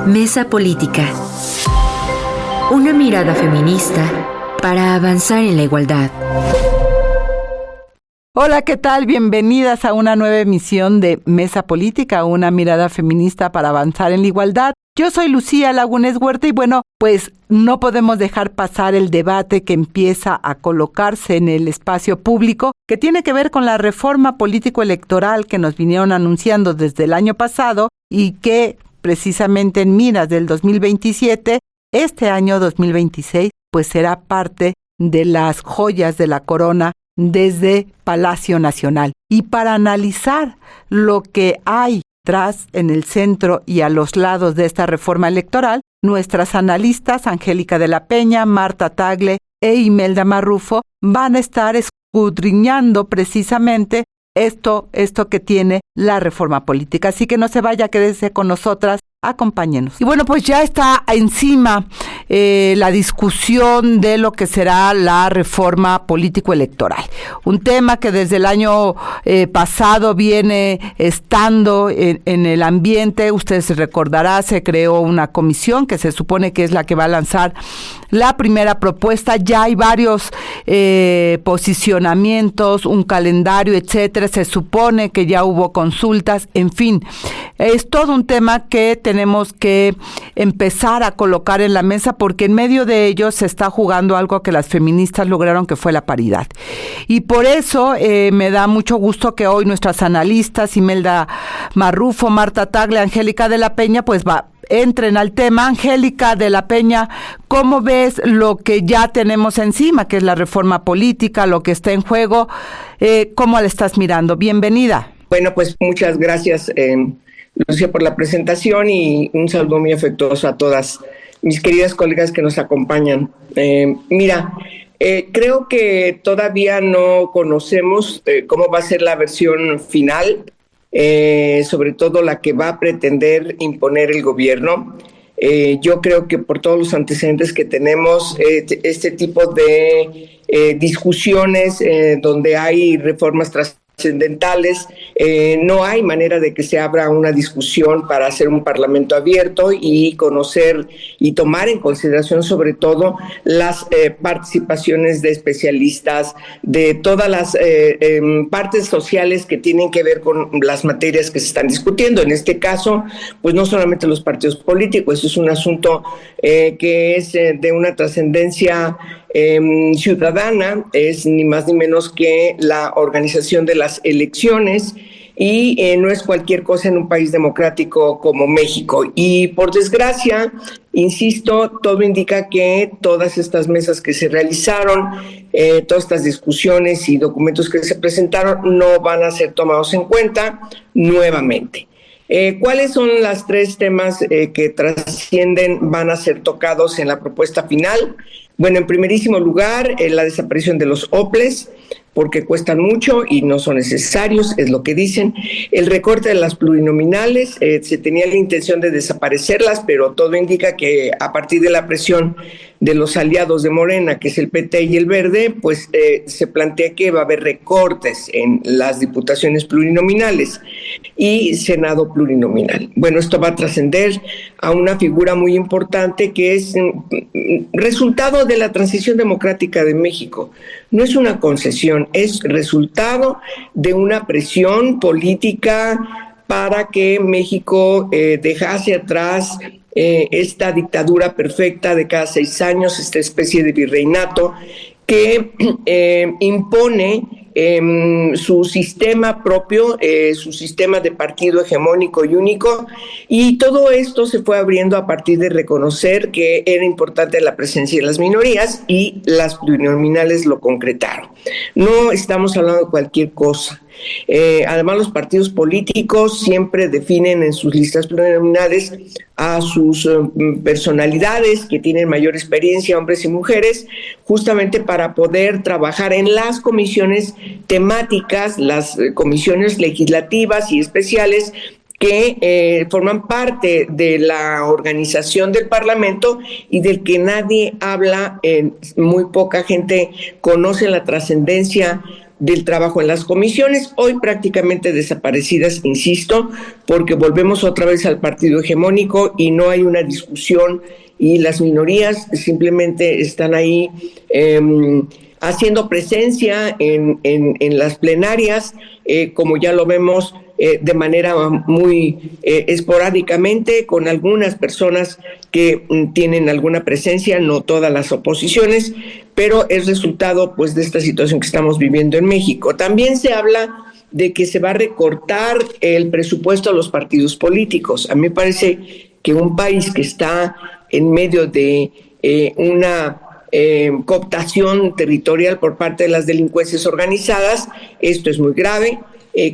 Mesa Política. Una mirada feminista para avanzar en la igualdad. Hola, ¿qué tal? Bienvenidas a una nueva emisión de Mesa Política, una mirada feminista para avanzar en la igualdad. Yo soy Lucía Lagunes Huerta y bueno, pues no podemos dejar pasar el debate que empieza a colocarse en el espacio público, que tiene que ver con la reforma político-electoral que nos vinieron anunciando desde el año pasado y que precisamente en miras del 2027, este año 2026, pues será parte de las joyas de la corona desde Palacio Nacional. Y para analizar lo que hay tras, en el centro y a los lados de esta reforma electoral, nuestras analistas Angélica de la Peña, Marta Tagle e Imelda Marrufo van a estar escudriñando precisamente esto que tiene la reforma política. Así que no se vaya, quédese con nosotras, acompáñenos. Y bueno, pues ya está encima la discusión de lo que será la reforma político-electoral. Un tema que desde el año pasado viene estando en el ambiente. Ustedes se recordará, se creó una comisión que se supone que es la que va a lanzar la primera propuesta. Ya hay varios posicionamientos, un calendario, etcétera. Se supone que ya hubo consultas, en fin. Es todo un tema que tenemos que empezar a colocar en la mesa porque en medio de ello se está jugando algo que las feministas lograron, que fue la paridad. Y por eso me da mucho gusto que hoy nuestras analistas, Imelda Marrufo, Marta Tagle, Angélica de la Peña, pues entren al tema. Angélica de la Peña, ¿cómo ves lo que ya tenemos encima, que es la reforma política, lo que está en juego? ¿Cómo la estás mirando? Bienvenida. Bueno, pues muchas gracias, Lucía, por la presentación y un saludo muy afectuoso a todas mis queridas colegas que nos acompañan. Creo que todavía no conocemos cómo va a ser la versión final, sobre todo la que va a pretender imponer el gobierno. Yo creo que por todos los antecedentes que tenemos, este tipo de discusiones donde hay reformas trascendentales, no hay manera de que se abra una discusión para hacer un parlamento abierto y conocer y tomar en consideración sobre todo las participaciones de especialistas de todas las partes sociales que tienen que ver con las materias que se están discutiendo. En este caso, pues no solamente los partidos políticos, eso es un asunto que es de una trascendencia ciudadana, es ni más ni menos que la organización de las elecciones y no es cualquier cosa en un país democrático como México. Y por desgracia, insisto, todo indica que todas estas mesas que se realizaron, todas estas discusiones y documentos que se presentaron no van a ser tomados en cuenta nuevamente. ¿Cuáles son los tres temas que trascienden, van a ser tocados en la propuesta final? Bueno, en primerísimo lugar, la desaparición de los OPLES, porque cuestan mucho y no son necesarios, es lo que dicen. El recorte de las plurinominales, se tenía la intención de desaparecerlas, pero todo indica que a partir de la presión de los aliados de Morena, que es el PT y el Verde, pues se plantea que va a haber recortes en las diputaciones plurinominales y Senado plurinominal. Bueno, esto va a trascender a una figura muy importante que es resultado de la transición democrática de México. No es una concesión, es resultado de una presión política para que México dejase atrás esta dictadura perfecta de cada 6 años, esta especie de virreinato que impone su sistema propio, su sistema de partido hegemónico y único, y todo esto se fue abriendo a partir de reconocer que era importante la presencia de las minorías y las plurinominales lo concretaron. No estamos hablando de cualquier cosa. Además, los partidos políticos siempre definen en sus listas plurinominales a sus personalidades que tienen mayor experiencia, hombres y mujeres, justamente para poder trabajar en las comisiones temáticas, las comisiones legislativas y especiales que forman parte de la organización del Parlamento y del que nadie habla, muy poca gente conoce la trascendencia del trabajo en las comisiones, hoy prácticamente desaparecidas, insisto, porque volvemos otra vez al partido hegemónico y no hay una discusión y las minorías simplemente están ahí haciendo presencia en las plenarias, como ya lo vemos de manera muy esporádicamente, con algunas personas que tienen alguna presencia, no todas las oposiciones, pero es resultado pues de esta situación que estamos viviendo en México. También se habla de que se va a recortar el presupuesto a los partidos políticos. A mí me parece que un país que está en medio de una cooptación territorial por parte de las delincuencias organizadas, esto es muy grave.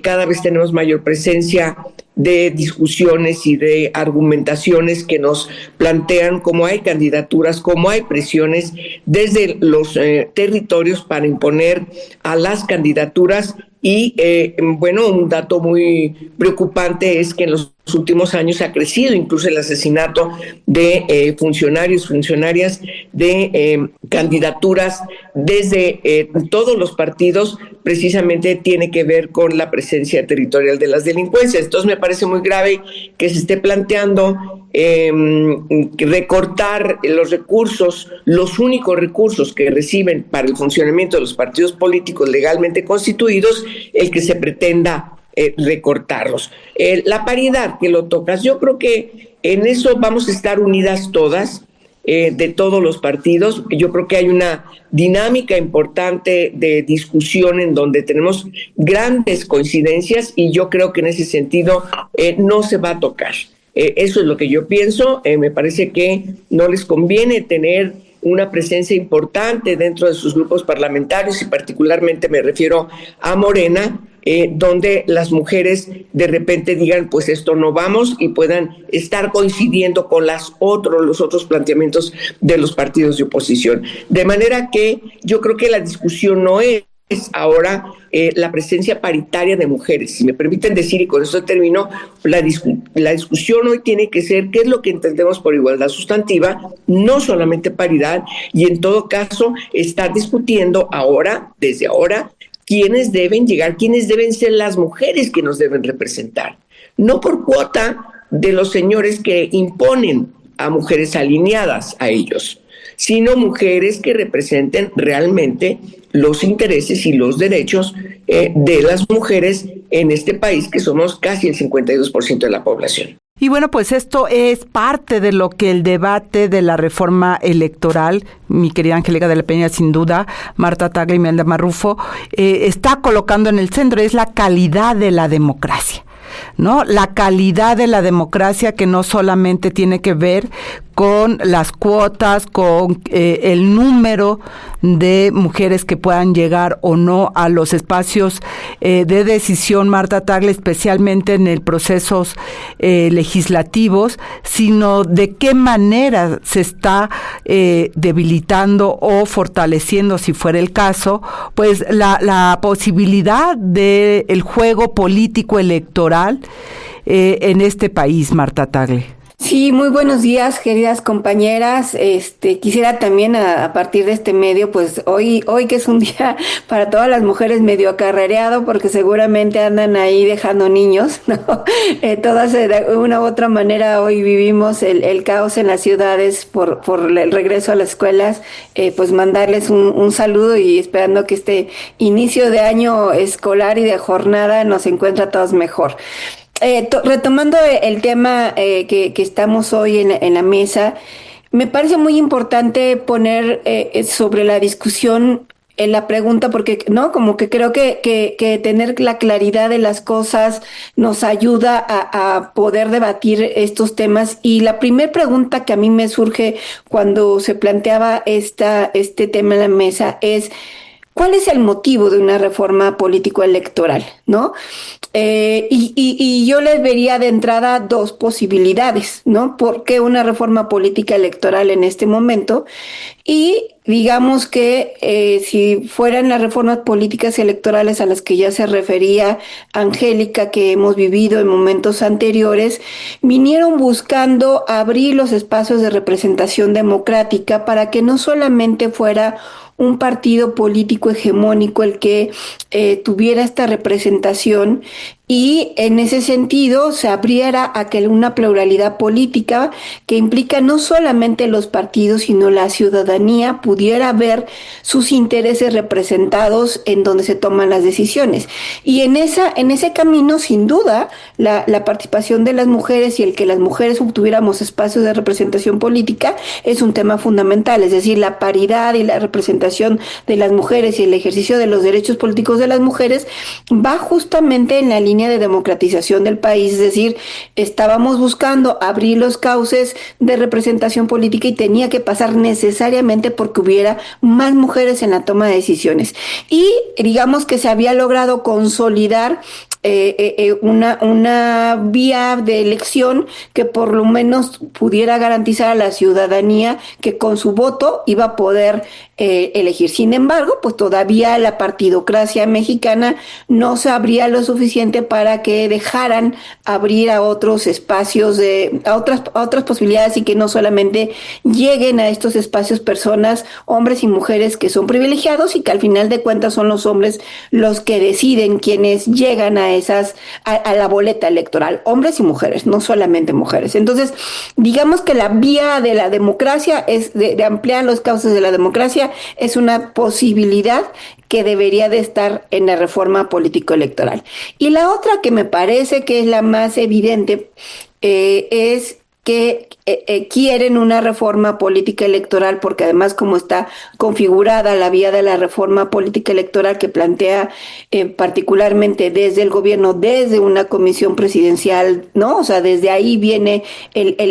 Cada vez tenemos mayor presencia de discusiones y de argumentaciones que nos plantean cómo hay candidaturas, cómo hay presiones desde los territorios para imponer a las candidaturas. Y bueno, un dato muy preocupante es que en los últimos años ha crecido incluso el asesinato de funcionarias de candidaturas desde todos los partidos, precisamente tiene que ver con la presencia territorial de las delincuencias. Entonces me parece muy grave que se esté planteando recortar los recursos, los únicos recursos que reciben para el funcionamiento de los partidos políticos legalmente constituidos, el que se pretenda recortarlos. La paridad que lo tocas, yo creo que en eso vamos a estar unidas todas, de todos los partidos. Yo creo que hay una dinámica importante de discusión en donde tenemos grandes coincidencias y yo creo que en ese sentido no se va a tocar. Eso es lo que yo pienso. Me parece que no les conviene tener una presencia importante dentro de sus grupos parlamentarios y particularmente me refiero a Morena, donde las mujeres de repente digan pues esto no vamos y puedan estar coincidiendo con los otros planteamientos de los partidos de oposición. De manera que yo creo que la discusión no es ahora la presencia paritaria de mujeres. Si me permiten decir, y con esto termino, la discusión hoy tiene que ser qué es lo que entendemos por igualdad sustantiva, no solamente paridad, y en todo caso estar discutiendo ahora, desde ahora, quiénes deben llegar, quiénes deben ser las mujeres que nos deben representar. No por cuota de los señores que imponen a mujeres alineadas a ellos, sino mujeres que representen realmente los intereses y los derechos de las mujeres en este país, que somos casi el 52% de la población. Y bueno, pues esto es parte de lo que el debate de la reforma electoral, mi querida Angélica de la Peña, sin duda, Marta Tagle y Imelda Marrufo, está colocando en el centro, es la calidad de la democracia, ¿no? La calidad de la democracia que no solamente tiene que ver con las cuotas, con el número de mujeres que puedan llegar o no a los espacios de decisión, Marta Tagle, especialmente en el procesos legislativos, sino de qué manera se está debilitando o fortaleciendo, si fuera el caso, pues la posibilidad del juego político electoral en este país, Marta Tagle. Sí, muy buenos días, queridas compañeras. Quisiera también a partir de este medio, pues hoy que es un día para todas las mujeres medio acarreado, porque seguramente andan ahí dejando niños, ¿no? Todas de una u otra manera hoy vivimos el caos en las ciudades por el regreso a las escuelas, pues mandarles un saludo y esperando que este inicio de año escolar y de jornada nos encuentre a todos mejor. Retomando el tema que estamos hoy en la mesa, me parece muy importante poner sobre la discusión la pregunta, porque no, como que creo que tener la claridad de las cosas nos ayuda a poder debatir estos temas. Y la primera pregunta que a mí me surge cuando se planteaba este tema en la mesa es: ¿cuál es el motivo de una reforma político-electoral, no? Y yo les vería de entrada dos posibilidades, ¿no? ¿Por qué una reforma política electoral en este momento? y digamos que si fueran las reformas políticas y electorales a las que ya se refería Angélica, que hemos vivido en momentos anteriores, vinieron buscando abrir los espacios de representación democrática para que no solamente fuera un partido político hegemónico el que tuviera esta representación, y en ese sentido se abriera a que una pluralidad política que implica no solamente los partidos, sino la ciudadanía pudiera ver sus intereses representados en donde se toman las decisiones. Y en ese camino, sin duda, la participación de las mujeres y el que las mujeres obtuviéramos espacios de representación política es un tema fundamental, es decir, la paridad y la representación de las mujeres y el ejercicio de los derechos políticos de las mujeres va justamente en la línea de democratización del país, es decir, estábamos buscando abrir los cauces de representación política y tenía que pasar necesariamente porque hubiera más mujeres en la toma de decisiones. Y digamos que se había logrado consolidar una vía de elección que por lo menos pudiera garantizar a la ciudadanía que con su voto iba a poder elegir. Sin embargo, pues todavía la partidocracia mexicana no se abría lo suficiente para que dejaran abrir a otros espacios, a otras posibilidades, y que no solamente lleguen a estos espacios personas, hombres y mujeres que son privilegiados y que al final de cuentas son los hombres los que deciden quienes llegan a la boleta electoral, hombres y mujeres, no solamente mujeres. Entonces, digamos que la vía de la democracia es de ampliar los cauces de la democracia, es una posibilidad que debería de estar en la reforma político-electoral. Y la otra que me parece que es la más evidente es que quieren una reforma política electoral, porque además como está configurada la vía de la reforma política electoral que plantea particularmente desde el gobierno, desde una comisión presidencial, ¿no? O sea, desde ahí viene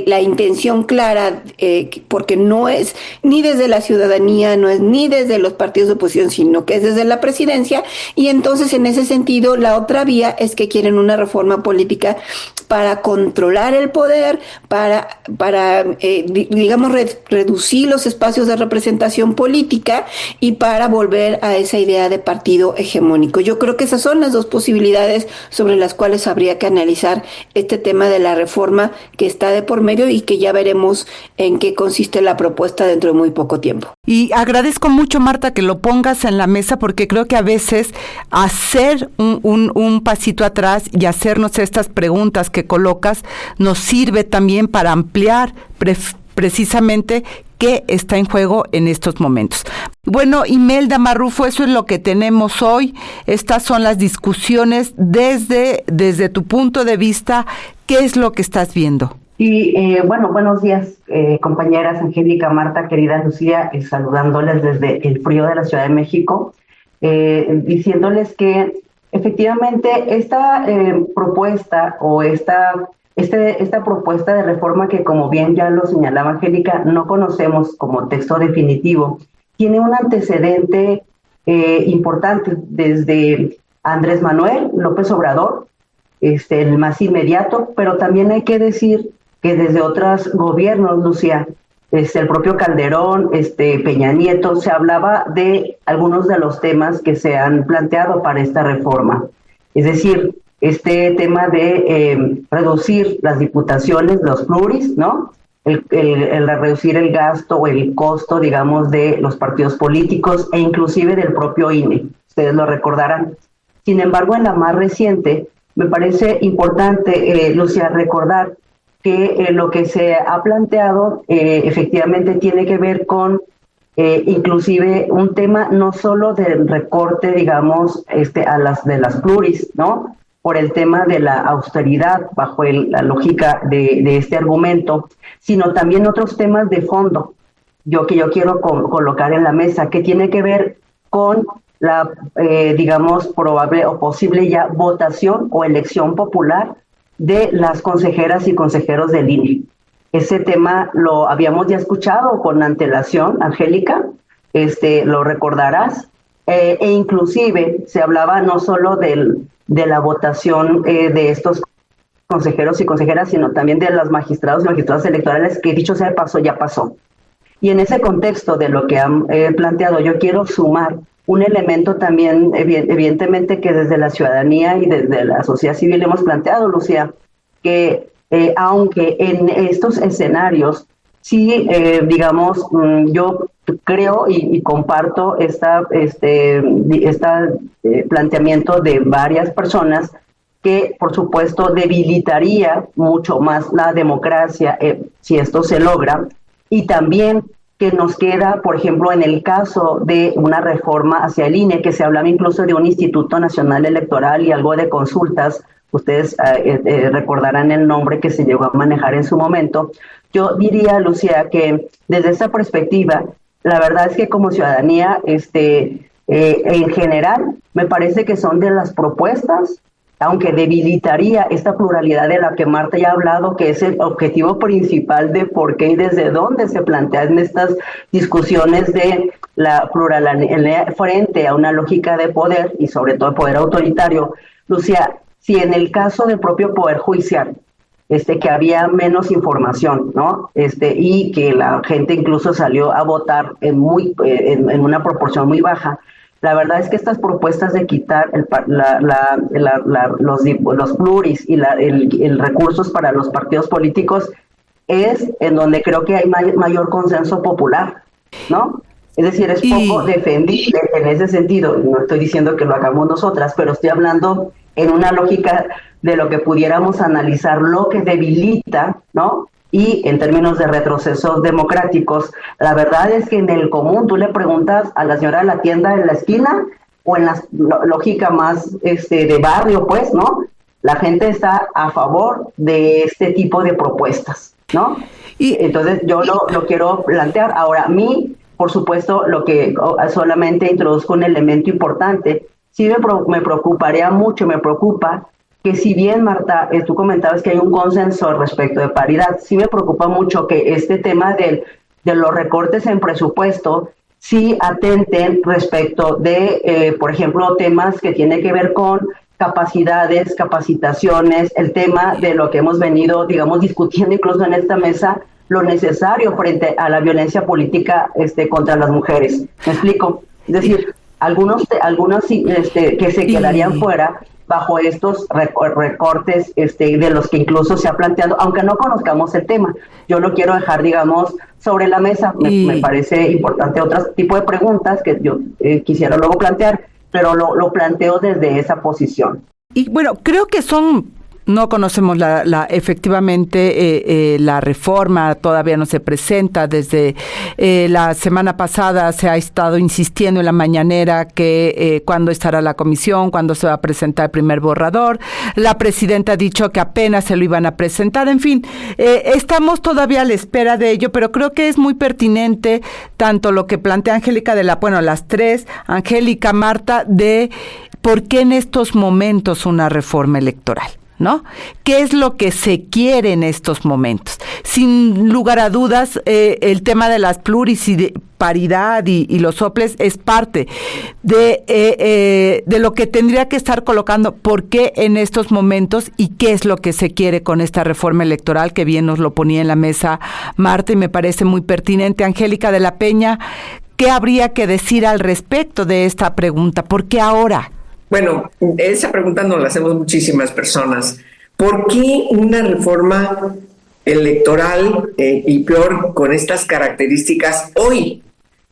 la intención clara, porque no es ni desde la ciudadanía, no es ni desde los partidos de oposición, sino que es desde la presidencia. Y entonces en ese sentido la otra vía es que quieren una reforma política para controlar el poder, para digamos, reducir los espacios de representación política y para volver a esa idea de partido hegemónico. Yo creo que esas son las dos posibilidades sobre las cuales habría que analizar este tema de la reforma que está de por medio y que ya veremos en qué consiste la propuesta dentro de muy poco tiempo. Y agradezco mucho, Marta, que lo pongas en la mesa, porque creo que a veces hacer un pasito atrás y hacernos estas preguntas que colocas nos sirve también para ampliar precisamente qué está en juego en estos momentos. Bueno, Imelda Marrufo, eso es lo que tenemos hoy. Estas son las discusiones desde tu punto de vista. ¿Qué es lo que estás viendo? Y bueno, buenos días, compañeras Angélica, Marta, querida Lucía, saludándoles desde el frío de la Ciudad de México, diciéndoles que efectivamente esta propuesta o esta propuesta de reforma, que como bien ya lo señalaba Angélica, no conocemos como texto definitivo, tiene un antecedente importante desde Andrés Manuel López Obrador, el más inmediato, pero también hay que decir que desde otros gobiernos, Lucía, el propio Calderón, Peña Nieto, se hablaba de algunos de los temas que se han planteado para esta reforma. Es decir, este tema de reducir las diputaciones, los pluris, ¿no? El reducir el gasto o el costo, digamos, de los partidos políticos e inclusive del propio INE. Ustedes lo recordarán. Sin embargo, en la más reciente, me parece importante, Lucía, recordar que lo que se ha planteado efectivamente tiene que ver con inclusive un tema no solo del recorte, digamos, de las pluris, ¿no? Por el tema de la austeridad bajo la lógica de este argumento, sino también otros temas de fondo que yo quiero colocar en la mesa, que tiene que ver con la, digamos, probable o posible ya votación o elección popular de las consejeras y consejeros del INE. Ese tema lo habíamos ya escuchado con antelación, Angélica, lo recordarás, e inclusive se hablaba no solo de la votación de estos consejeros y consejeras, sino también de los magistrados y magistradas electorales, que dicho sea de paso, ya pasó. Y en ese contexto de lo que han planteado, yo quiero sumar un elemento también, evidentemente, que desde la ciudadanía y desde la sociedad civil hemos planteado, Lucía, que aunque en estos escenarios, sí, digamos, yo creo y comparto este planteamiento de varias personas que, por supuesto, debilitaría mucho más la democracia si esto se logra, y también que nos queda, por ejemplo, en el caso de una reforma hacia el INE, que se hablaba incluso de un Instituto Nacional Electoral y algo de consultas. Ustedes recordarán el nombre que se llegó a manejar en su momento. Yo diría, Lucía, que desde esa perspectiva, la verdad es que como ciudadanía, en general, me parece que son de las propuestas, aunque debilitaría esta pluralidad de la que Marta ya ha hablado, que es el objetivo principal de por qué y desde dónde se plantean estas discusiones de la pluralidad frente a una lógica de poder y sobre todo poder autoritario. Lucía, si en el caso del propio Poder Judicial, que había menos información, ¿no? Y que la gente incluso salió a votar en una proporción muy baja. La verdad es que estas propuestas de quitar los pluris y el recursos para los partidos políticos es en donde creo que hay mayor consenso popular, ¿no? Es decir, es poco defendible en ese sentido. No estoy diciendo que lo hagamos nosotras, pero estoy hablando en una lógica de lo que pudiéramos analizar, lo que debilita, ¿no? Y en términos de retrocesos democráticos, la verdad es que en el común tú le preguntas a la señora de la tienda en la esquina o en la lógica más de barrio, pues, ¿no? La gente está a favor de este tipo de propuestas, ¿no? Y entonces yo lo quiero plantear. Ahora, a mí, por supuesto, lo que solamente introduzco un elemento importante, sí me preocuparía mucho, me preocupa que si bien, Marta, tú comentabas que hay un consenso respecto de paridad, sí me preocupa mucho que este tema de los recortes en presupuesto sí atenten respecto de, por ejemplo, temas que tienen que ver con capacidades, capacitaciones, el tema de lo que hemos venido, digamos, discutiendo incluso en esta mesa, lo necesario frente a la violencia política contra las mujeres. ¿Me explico? Es decir, algunos que se quedarían fuera bajo estos recortes de los que incluso se ha planteado, aunque no conozcamos el tema. Yo lo quiero dejar, digamos, sobre la mesa. Me parece importante otro tipo de preguntas que yo quisiera luego plantear, pero lo planteo desde esa posición. Y bueno, creo que no conocemos efectivamente la reforma, todavía no se presenta. Desde la semana pasada se ha estado insistiendo en la mañanera que cuándo estará la comisión, cuándo se va a presentar el primer borrador. La presidenta ha dicho que apenas se lo iban a presentar. En fin, estamos todavía a la espera de ello, pero creo que es muy pertinente tanto lo que plantea Angélica las tres, Angélica, Marta, de por qué en estos momentos una reforma electoral, ¿no? ¿Qué es lo que se quiere en estos momentos? Sin lugar a dudas, el tema de las pluris y de paridad y los soples es parte de lo que tendría que estar colocando por qué en estos momentos y qué es lo que se quiere con esta reforma electoral, que bien nos lo ponía en la mesa Marta y me parece muy pertinente. Angélica de la Peña, ¿qué habría que decir al respecto de esta pregunta? ¿Por qué ahora? Bueno, esa pregunta nos la hacemos muchísimas personas. ¿Por qué una reforma electoral y peor con estas características hoy?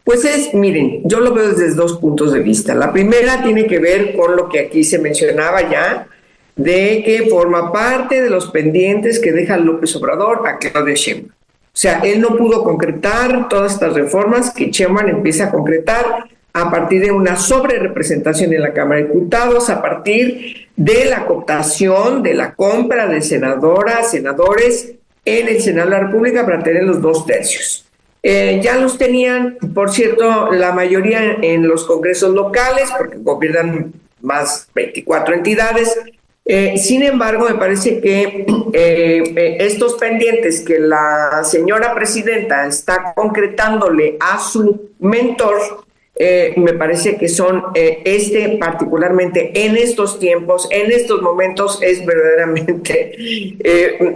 Pues miren, yo lo veo desde dos puntos de vista. La primera tiene que ver con lo que aquí se mencionaba ya, de que forma parte de los pendientes que deja López Obrador a Claudia Sheinbaum. O sea, él no pudo concretar todas estas reformas que Sheinbaum empieza a concretar a partir de una sobrerepresentación en la Cámara de Diputados, a partir de la cooptación, de la compra de senadoras, senadores en el Senado de la República para tener los 2/3. Ya los tenían, por cierto, la mayoría en los congresos locales, porque gobiernan más 24 entidades. Sin embargo, me parece que estos pendientes que la señora presidenta está concretándole a su mentor, me parece que son particularmente en estos tiempos, en estos momentos, es verdaderamente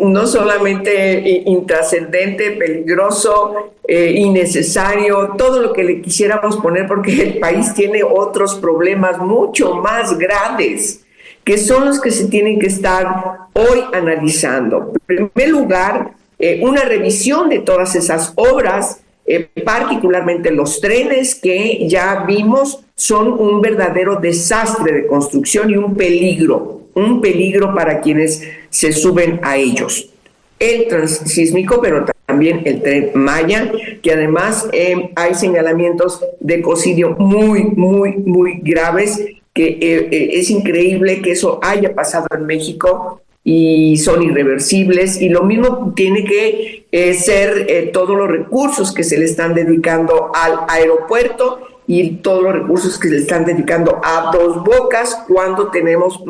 no solamente intrascendente, peligroso, innecesario, todo lo que le quisiéramos poner, porque el país tiene otros problemas mucho más graves, que son los que se tienen que estar hoy analizando. En primer lugar, una revisión de todas esas obras, particularmente los trenes, que ya vimos son un verdadero desastre de construcción y un peligro para quienes se suben a ellos. El transísmico, pero también el Tren Maya, que además hay señalamientos de ecocidio muy graves, que es increíble que eso haya pasado en México, y son irreversibles, y lo mismo tiene que ser todos los recursos que se le están dedicando al aeropuerto y todos los recursos que se le están dedicando a Dos Bocas cuando tenemos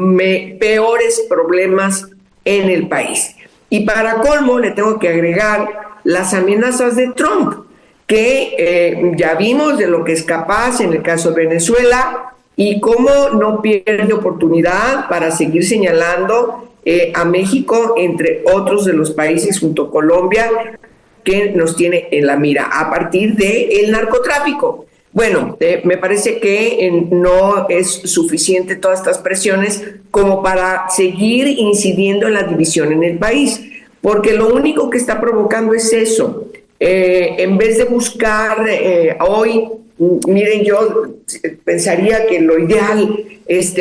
peores problemas en el país. Y para colmo le tengo que agregar las amenazas de Trump, que ya vimos de lo que es capaz en el caso de Venezuela y cómo no pierde oportunidad para seguir señalando a México, entre otros de los países, junto a Colombia, que nos tiene en la mira a partir del narcotráfico. Bueno, me parece que no es suficiente todas estas presiones como para seguir incidiendo en la división en el país, porque lo único que está provocando es eso. En vez de buscar hoy, miren, yo pensaría que lo ideal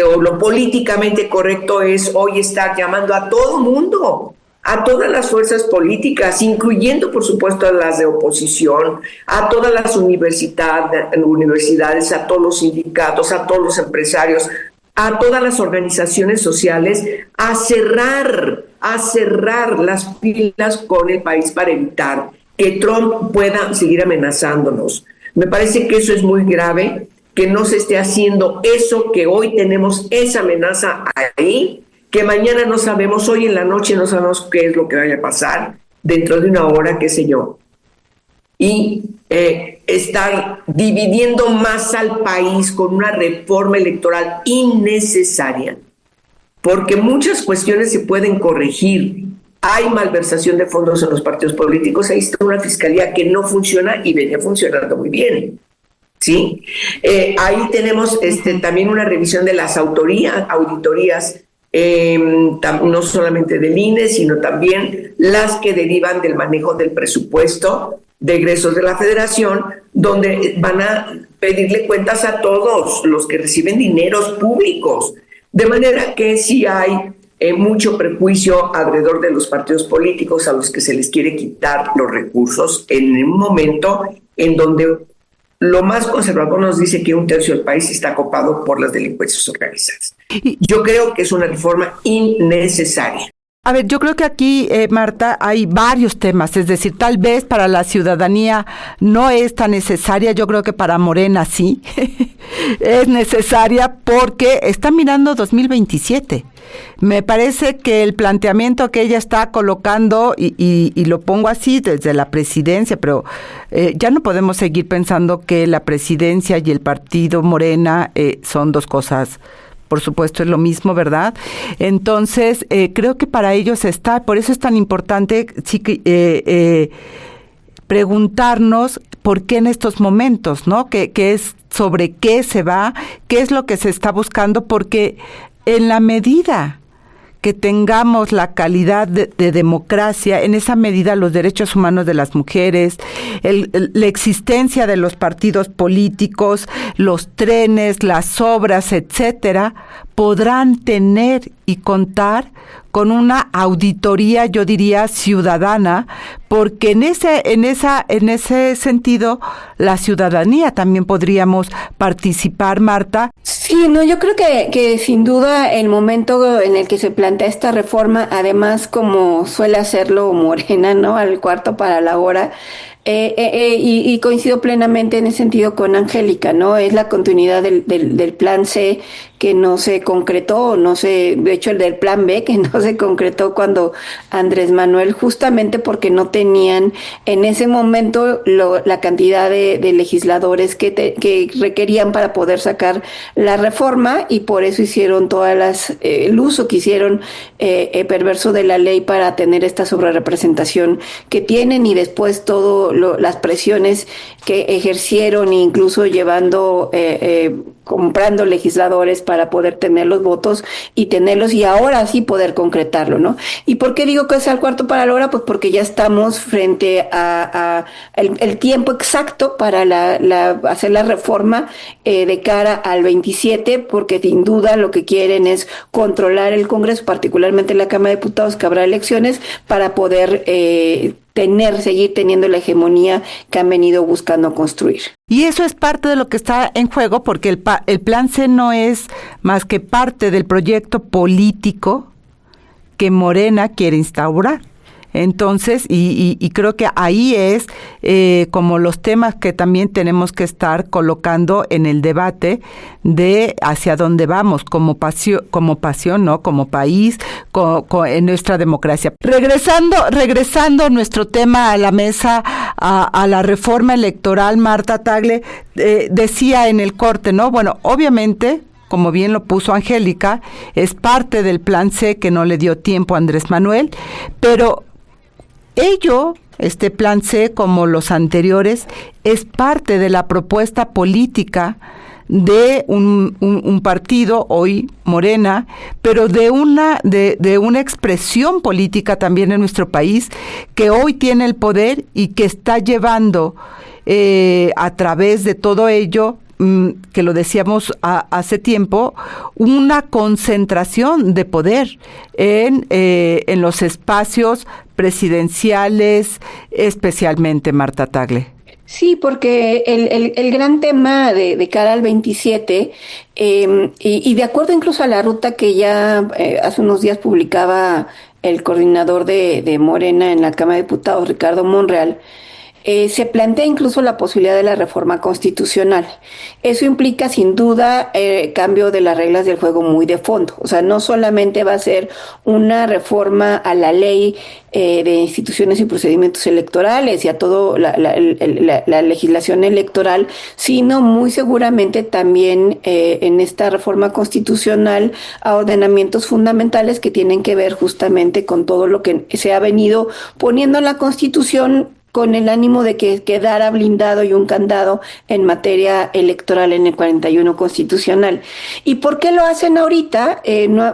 o lo políticamente correcto es hoy estar llamando a todo mundo, a todas las fuerzas políticas, incluyendo por supuesto a las de oposición, a todas las universidades, a todos los sindicatos, a todos los empresarios, a todas las organizaciones sociales, a cerrar las pilas con el país para evitar que Trump pueda seguir amenazándonos. Me parece que eso es muy grave, que no se esté haciendo eso, que hoy tenemos esa amenaza ahí, que mañana no sabemos, hoy en la noche no sabemos qué es lo que vaya a pasar, dentro de una hora, qué sé yo. Y estar dividiendo más al país con una reforma electoral innecesaria, porque muchas cuestiones se pueden corregir. Hay malversación de fondos en los partidos políticos, ahí está una fiscalía que no funciona y venía funcionando muy bien, ¿sí? Ahí tenemos también una revisión de las auditorías, no solamente del INE, sino también las que derivan del manejo del presupuesto de egresos de la Federación, donde van a pedirle cuentas a todos los que reciben dineros públicos, de manera que sí hay mucho prejuicio alrededor de los partidos políticos a los que se les quiere quitar los recursos en un momento en donde lo más conservador nos dice que un tercio del país está copado por las delincuencias organizadas. Yo creo que es una reforma innecesaria. A ver, yo creo que aquí, Marta, hay varios temas, es decir, tal vez para la ciudadanía no es tan necesaria, yo creo que para Morena sí, es necesaria porque está mirando 2027. Me parece que el planteamiento que ella está colocando, y lo pongo así desde la presidencia, pero ya no podemos seguir pensando que la presidencia y el partido Morena son dos cosas. Por supuesto, es lo mismo, ¿verdad? Entonces, creo que para ellos por eso es tan importante preguntarnos por qué en estos momentos, ¿no? ¿Qué es sobre qué se va? ¿Qué es lo que se está buscando? Porque en la medida que tengamos la calidad de democracia, en esa medida los derechos humanos de las mujeres, la existencia de los partidos políticos, los trenes, las obras, etcétera, podrán tener y contar con una auditoría, yo diría, ciudadana, porque en ese sentido la ciudadanía también podríamos participar, Marta. Sí, no, yo creo que sin duda el momento en el que se plantea esta reforma, además como suele hacerlo Morena, ¿no? Al cuarto para la hora, y coincido plenamente en ese sentido con Angélica, ¿no? Es la continuidad del plan C, que no se concretó, no sé, de hecho el del plan B, que no se concretó cuando Andrés Manuel, justamente porque no tenían en ese momento la cantidad de legisladores que requerían para poder sacar la reforma, y por eso hicieron el uso que hicieron perverso de la ley para tener esta sobrerepresentación que tienen, y después todo las presiones que ejercieron, incluso llevando comprando legisladores para poder tener los votos y ahora sí poder concretarlo, ¿no? ¿Y por qué digo que es al cuarto para la hora? Pues porque ya estamos frente a el tiempo exacto para hacer la reforma de cara al 27, porque sin duda lo que quieren es controlar el Congreso, particularmente la Cámara de Diputados, que habrá elecciones, para poder seguir teniendo la hegemonía que han venido buscando construir. Y eso es parte de lo que está en juego, porque el Plan C no es más que parte del proyecto político que Morena quiere instaurar. Entonces, y creo que ahí es como los temas que también tenemos que estar colocando en el debate de hacia dónde vamos como pasión, ¿no? Como país, en nuestra democracia. Regresando nuestro tema a la mesa, a la reforma electoral, Marta Tagle decía en el corte, ¿no? Bueno, obviamente, como bien lo puso Angélica, es parte del Plan C que no le dio tiempo a Andrés Manuel, pero este Plan C, como los anteriores, es parte de la propuesta política de un partido, hoy Morena, pero de una expresión política también en nuestro país, que hoy tiene el poder y que está llevando a través de todo ello, que lo decíamos hace tiempo, una concentración de poder en los espacios presidenciales, especialmente, Marta Tagle. Sí, porque el gran tema de cara al 27, y de acuerdo incluso a la ruta que ya hace unos días publicaba el coordinador de Morena en la Cámara de Diputados, Ricardo Monreal, se plantea incluso la posibilidad de la reforma constitucional. Eso implica sin duda cambio de las reglas del juego muy de fondo. O sea, no solamente va a ser una reforma a la ley de instituciones y procedimientos electorales y a todo la legislación electoral, sino muy seguramente también en esta reforma constitucional a ordenamientos fundamentales que tienen que ver justamente con todo lo que se ha venido poniendo en la Constitución, con el ánimo de que quedara blindado y un candado en materia electoral en el 41 constitucional. ¿Y por qué lo hacen ahorita?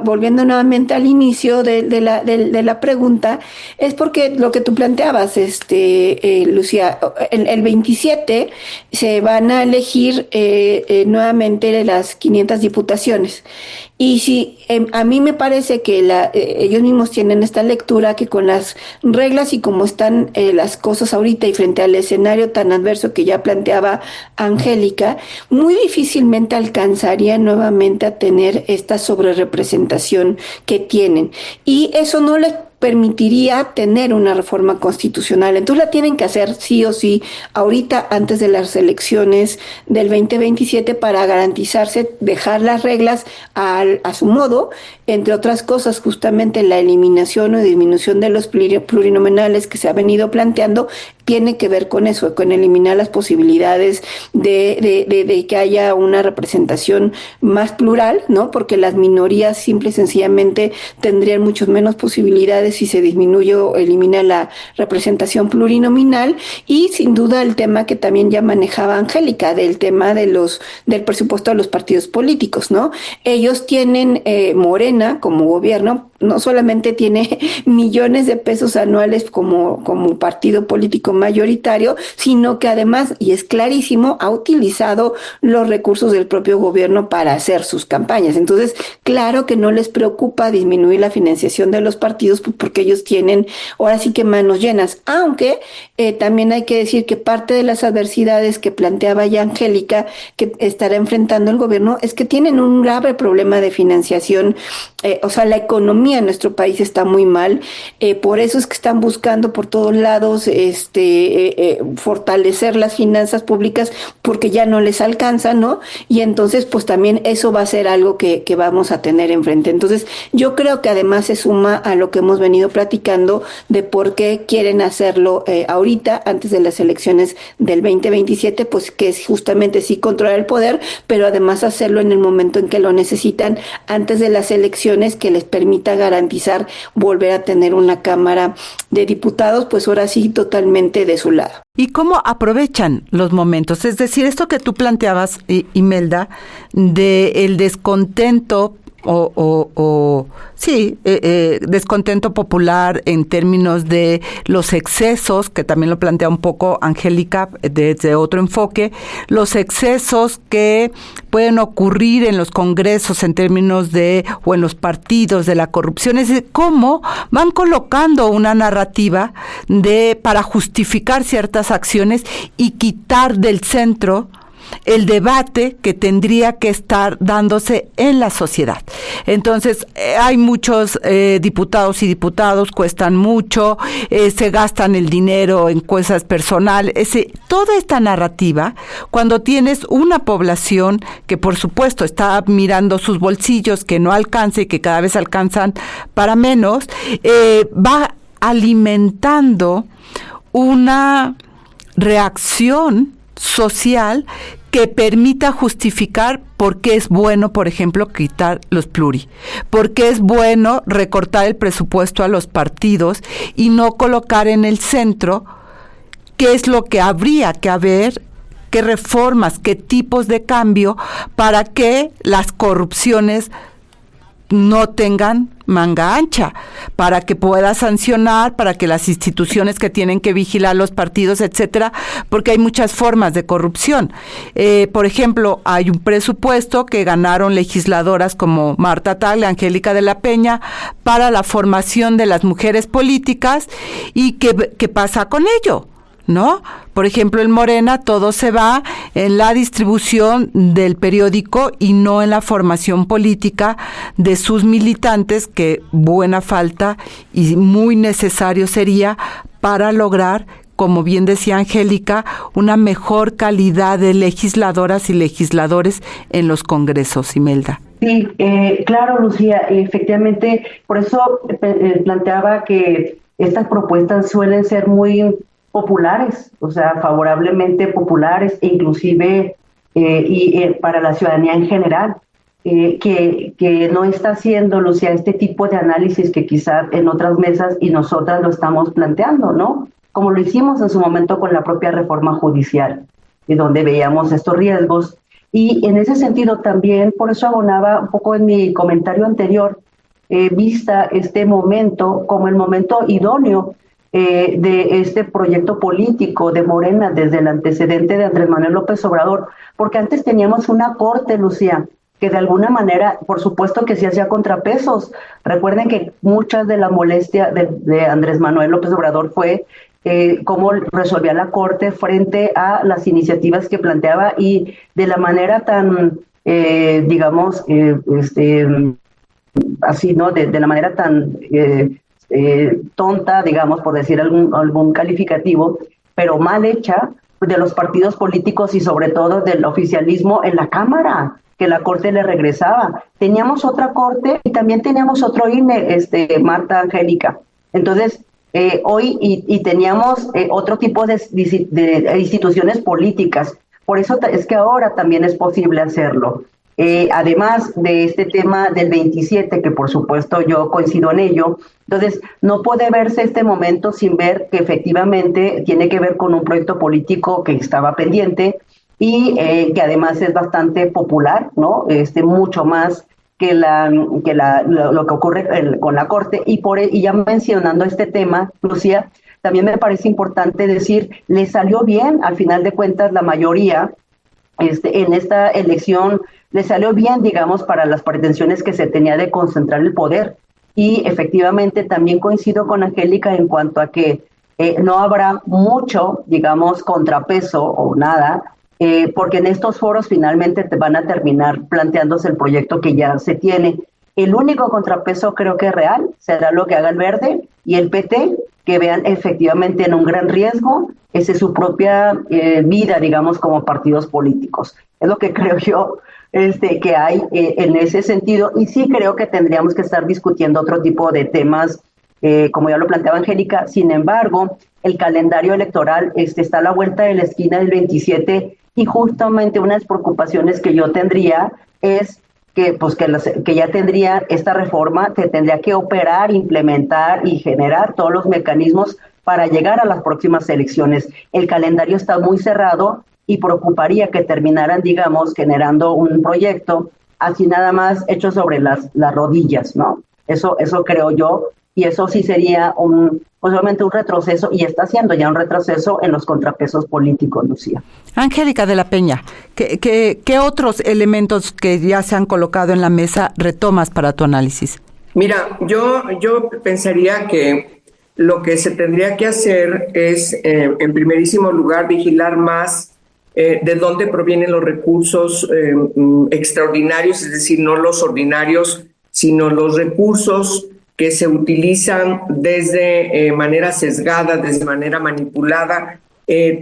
Volviendo nuevamente al inicio de la pregunta, es porque lo que tú planteabas, Lucía, el 27 se van a elegir nuevamente las 500 diputaciones. Y si a mí me parece que ellos mismos tienen esta lectura, que con las reglas y como están las cosas ahorita y frente al escenario tan adverso que ya planteaba Angélica, muy difícilmente alcanzarían nuevamente a tener esta sobrerepresentación que tienen. Y eso no les permitiría tener una reforma constitucional. Entonces la tienen que hacer sí o sí ahorita, antes de las elecciones del 2027, para garantizarse, dejar las reglas a su modo, entre otras cosas, justamente la eliminación o disminución de los plurinominales que se ha venido planteando, tiene que ver con eso, con eliminar las posibilidades de que haya una representación más plural, ¿no? Porque las minorías simple y sencillamente tendrían muchas menos posibilidades si se disminuye o elimina la representación plurinominal. Y sin duda el tema que también ya manejaba Angélica, del tema del presupuesto de los partidos políticos, ¿no? Ellos tienen, Morena como gobierno, no solamente tiene millones de pesos anuales como partido político mayoritario, sino que además, y es clarísimo, ha utilizado los recursos del propio gobierno para hacer sus campañas. Entonces, claro que no les preocupa disminuir la financiación de los partidos, porque ellos tienen ahora sí que manos llenas, aunque también hay que decir que parte de las adversidades que planteaba ya Angélica, que estará enfrentando el gobierno, es que tienen un grave problema de financiación. O sea, la economía en nuestro país está muy mal, por eso es que están buscando por todos lados fortalecer las finanzas públicas porque ya no les alcanza, ¿no? Y entonces pues también eso va a ser algo que vamos a tener enfrente. Entonces yo creo que además se suma a lo que hemos venido platicando de por qué quieren hacerlo ahorita, antes de las elecciones del 2027, pues que es justamente sí controlar el poder, pero además hacerlo en el momento en que lo necesitan, antes de las elecciones, que les permita garantizar volver a tener una Cámara de Diputados, pues ahora sí totalmente de su lado. ¿Y cómo aprovechan los momentos? Es decir, esto que tú planteabas, Imelda, de el descontento descontento popular en términos de los excesos, que también lo plantea un poco Angélica desde otro enfoque, los excesos que pueden ocurrir en los congresos en términos o en los partidos de la corrupción, es decir, cómo van colocando una narrativa para justificar ciertas acciones y quitar del centro el debate que tendría que estar dándose en la sociedad. Entonces, hay muchos diputados y diputados, cuestan mucho, se gastan el dinero en cosas personales. Toda esta narrativa, cuando tienes una población que por supuesto está mirando sus bolsillos, que no alcanza y que cada vez alcanzan para menos, va alimentando una reacción social que permita justificar por qué es bueno, por ejemplo, quitar los pluri, por qué es bueno recortar el presupuesto a los partidos y no colocar en el centro qué es lo que habría que haber, qué reformas, qué tipos de cambio para que las corrupciones no tengan manga ancha, para que pueda sancionar, para que las instituciones que tienen que vigilar los partidos, etcétera, porque hay muchas formas de corrupción. Por ejemplo, hay un presupuesto que ganaron legisladoras como Marta Tagle, Angélica de la Peña, para la formación de las mujeres políticas, y ¿qué pasa con ello? ¿No? Por ejemplo, en Morena todo se va en la distribución del periódico y no en la formación política de sus militantes, que buena falta y muy necesario sería para lograr, como bien decía Angélica, una mejor calidad de legisladoras y legisladores en los congresos, Imelda. Sí, claro, Lucía, efectivamente, por eso planteaba que estas propuestas suelen ser muy populares, o sea, favorablemente populares, e inclusive para la ciudadanía en general, que no está haciendo, Lucía, este tipo de análisis que quizás en otras mesas y nosotras lo estamos planteando, ¿no? Como lo hicimos en su momento con la propia reforma judicial, donde veíamos estos riesgos. Y en ese sentido también, por eso abonaba un poco en mi comentario anterior, vista este momento como el momento idóneo de este proyecto político de Morena desde el antecedente de Andrés Manuel López Obrador, porque antes teníamos una corte, Lucía, que de alguna manera, por supuesto que sí hacía contrapesos. Recuerden que muchas de la molestia de Andrés Manuel López Obrador fue cómo resolvía la corte frente a las iniciativas que planteaba, y de la manera tan, así, ¿no? De la manera tan tonta, digamos, por decir algún calificativo, pero mal hecha, de los partidos políticos y sobre todo del oficialismo en la Cámara, que la Corte le regresaba. Teníamos otra Corte y también teníamos otro INE, Marta, Angélica. Entonces, hoy y teníamos otro tipo de instituciones políticas. Por eso es que ahora también es posible hacerlo. Además de este tema del 27, que por supuesto yo coincido en ello, entonces no puede verse este momento sin ver que efectivamente tiene que ver con un proyecto político que estaba pendiente y que además es bastante popular, ¿no? Mucho más que lo que ocurre con la Corte. Y ya mencionando este tema, Lucía, también me parece importante decir, le salió bien, al final de cuentas, la mayoría en esta elección le salió bien, digamos, para las pretensiones que se tenía de concentrar el poder. Y efectivamente también coincido con Angélica en cuanto a que no habrá mucho, digamos, contrapeso o nada, porque en estos foros finalmente te van a terminar planteándose el proyecto que ya se tiene. El único contrapeso creo que real será lo que haga el Verde y el PT, que vean efectivamente en un gran riesgo su propia vida, digamos, como partidos políticos. Es lo que creo yo que hay en ese sentido, y sí creo que tendríamos que estar discutiendo otro tipo de temas, como ya lo planteaba Angélica. Sin embargo, el calendario electoral está a la vuelta de la esquina del 27, y justamente una de las preocupaciones que yo tendría es que ya tendría esta reforma, que tendría que operar, implementar y generar todos los mecanismos para llegar a las próximas elecciones. El calendario está muy cerrado y preocuparía que terminaran, digamos, generando un proyecto así nada más hecho sobre las rodillas, ¿no? Eso creo yo, y eso sí sería posiblemente un retroceso, y está siendo ya un retroceso en los contrapesos políticos, Lucía. Angélica de la Peña, ¿qué otros elementos que ya se han colocado en la mesa retomas para tu análisis? Mira, yo pensaría que lo que se tendría que hacer es, en primerísimo lugar, vigilar más de dónde provienen los recursos extraordinarios, es decir, no los ordinarios, sino los recursos que se utilizan desde manera sesgada, desde manera manipulada,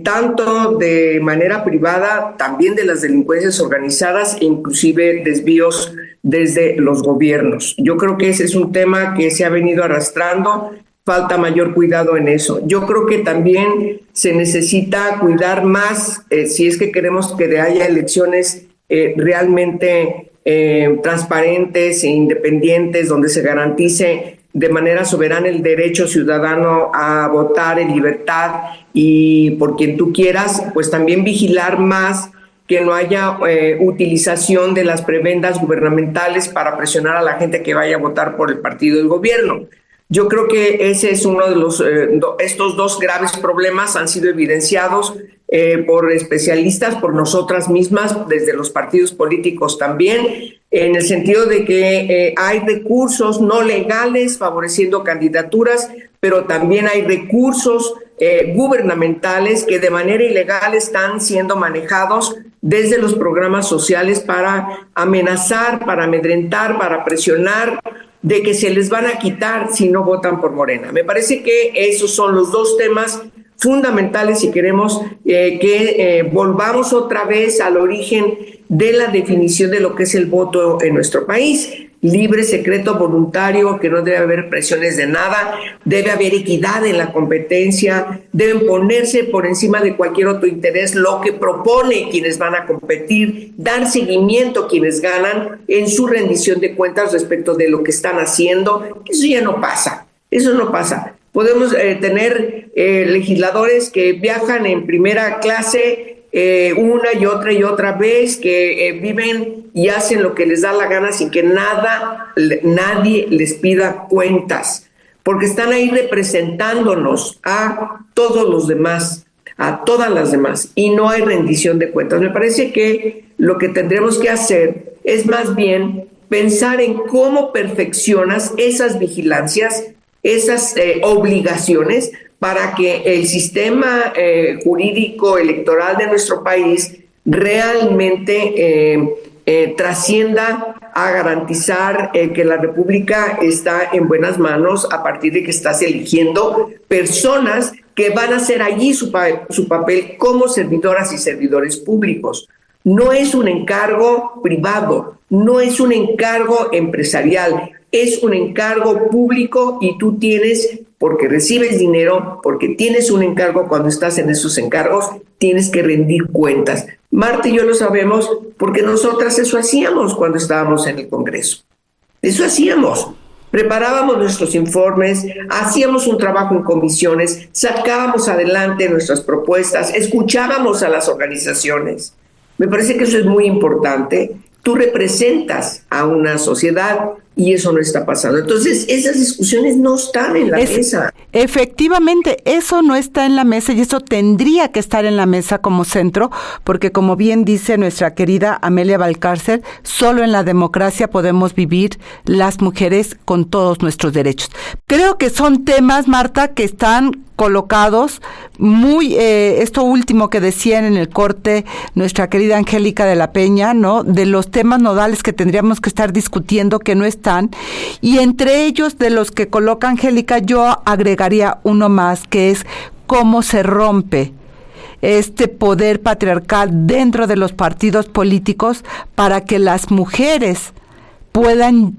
tanto de manera privada, también de las delincuencias organizadas, e inclusive desvíos desde los gobiernos. Yo creo que ese es un tema que se ha venido arrastrando. Falta mayor cuidado en eso. Yo creo que también se necesita cuidar más, si es que queremos que haya elecciones realmente transparentes e independientes, donde se garantice de manera soberana el derecho ciudadano a votar en libertad y por quien tú quieras, pues también vigilar más que no haya utilización de las prebendas gubernamentales para presionar a la gente que vaya a votar por el partido del gobierno. Yo creo que ese es uno de los, estos dos graves problemas han sido evidenciados por especialistas, por nosotras mismas, desde los partidos políticos también, en el sentido de que hay recursos no legales favoreciendo candidaturas, pero también hay recursos gubernamentales que de manera ilegal están siendo manejados desde los programas sociales para amenazar, para amedrentar, para presionar de que se les van a quitar si no votan por Morena. Me parece que esos son los dos temas fundamentales si queremos que volvamos otra vez al origen de la definición de lo que es el voto en nuestro país. Libre, secreto, voluntario, que no debe haber presiones de nada, debe haber equidad en la competencia, deben ponerse por encima de cualquier otro interés lo que propone quienes van a competir, dar seguimiento a quienes ganan en su rendición de cuentas respecto de lo que están haciendo. Eso ya no pasa, eso no pasa. Podemos tener legisladores que viajan en primera clase una y otra vez, que viven y hacen lo que les da la gana sin que nadie les pida cuentas, porque están ahí representándonos a todos los demás, a todas las demás, y no hay rendición de cuentas. Me parece que lo que tendremos que hacer es más bien pensar en cómo perfeccionas esas vigilancias, esas obligaciones, para que el sistema jurídico electoral de nuestro país realmente trascienda a garantizar que la República está en buenas manos a partir de que estás eligiendo personas que van a hacer allí su papel como servidoras y servidores públicos. No es un encargo privado, no es un encargo empresarial, es un encargo público, y tú tienes, porque recibes dinero, porque tienes un encargo, cuando estás en esos encargos, tienes que rendir cuentas. Marta y yo lo sabemos porque nosotras eso hacíamos cuando estábamos en el Congreso. Eso hacíamos. Preparábamos nuestros informes, hacíamos un trabajo en comisiones, sacábamos adelante nuestras propuestas, escuchábamos a las organizaciones. Me parece que eso es muy importante. Tú representas a una sociedad y eso no está pasando. Entonces, esas discusiones no están en la mesa. Efectivamente, eso no está en la mesa, y eso tendría que estar en la mesa como centro, porque como bien dice nuestra querida Amelia Valcárcel, solo en la democracia podemos vivir las mujeres con todos nuestros derechos. Creo que son temas, Marta, que están colocados muy, esto último que decían en el corte nuestra querida Angélica de la Peña, ¿no? De los temas nodales que tendríamos que estar discutiendo, que no están están, y entre ellos, de los que coloca Angélica, yo agregaría uno más, que es cómo se rompe este poder patriarcal dentro de los partidos políticos para que las mujeres puedan